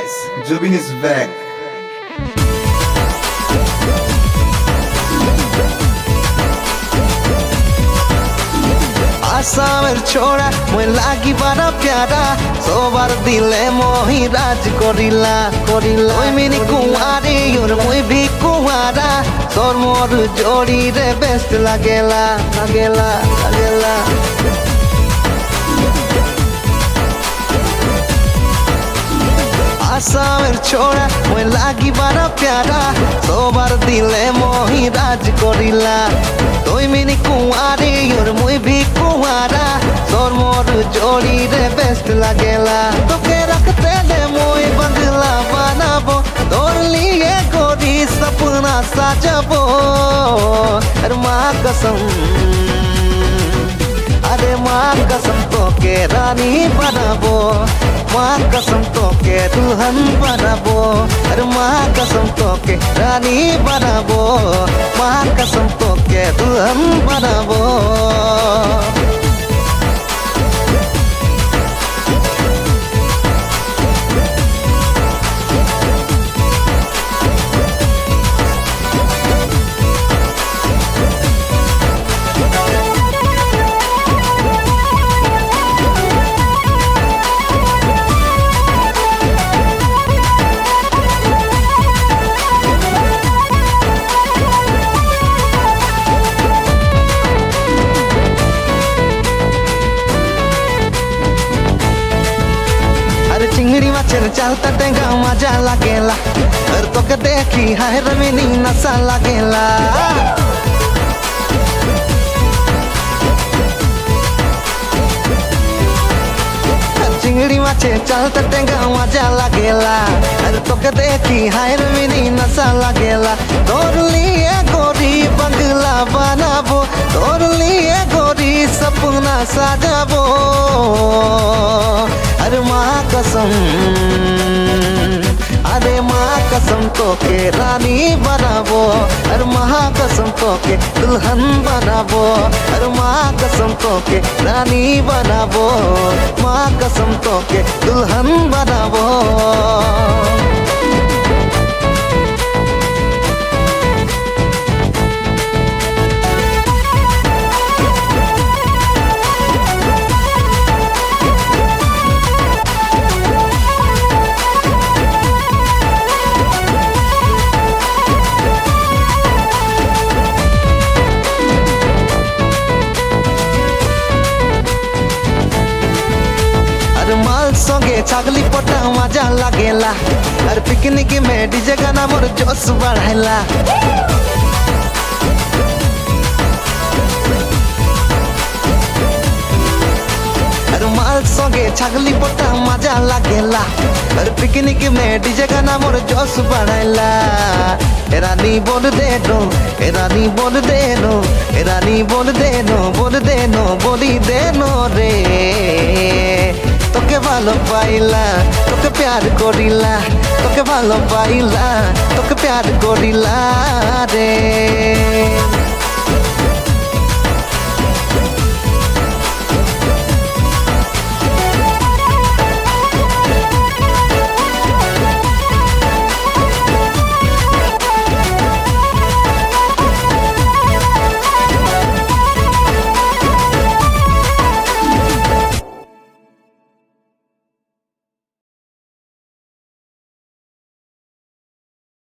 guys, Jubin is back. आसामेर छोड़ा मैं लागी बड़ा प्यारा सोबार दिले मोही राज करिला करिला ओई मिनी कुंवारी और मुई भी कुंवारा सोर मोर जोड़ी रे बेस्ट लागेला लागेला लागेला आसामेर छोड़ा मैं लागी बड़ा प्यारा सोबार दिले मोही राज करिला ओई मिनी कुंवारी और मुई भी कुंवारा सोर मोर जोड़ी रे बेस्ट लागेला तोके रखते ले मुई बंगला बनाबो तोर लिए गोरी सपना साजबो अरे माँ कसम अरे माँ कसम तोके रानी बनाबो माँ कसम तोके दुल्हन बनाबो अरे माँ कसम तोके रानी बनाबो माँ कसम तोके दुल्हन बनाबो चिंगड़ी माचर चलता टेंगा मजा लागेला और तो के देखी हाय रमिनी नशा लागेला चिंगड़ी माचर चलता टेंगा मजा लागेला और तो के देखी हाय रमिनी नशा लागेला तोर लिए गोरी बंगला बनाबो तोर लिए गोरी सपना साजाबो अरे माँ कसम अरे माँ कसम तोके रानी बनाबो अरे माँ कसम तोके दुल्हन बनाबो अरे माँ कसम तोके रानी बनाबो माँ कसम तोके दुल्हन बनाबो संगे छागली पटा मजा लागेला और पिकनिक में डीजे गाना मोर जोश बढ़ाइला और माल संगे छागली पटा मजा लागेला और पिकनिक में डीजे गाना मोर जोश बढ़ाइला रानी बोल दे नो रानी बोल दे नो रानी बोल दे नो बोल दे नो बोली दे नो रे তোকে ভালো পাইলা তোকে প্যার করিলা তোকে ভালো পাইলা তোকে প্যার করিলা রে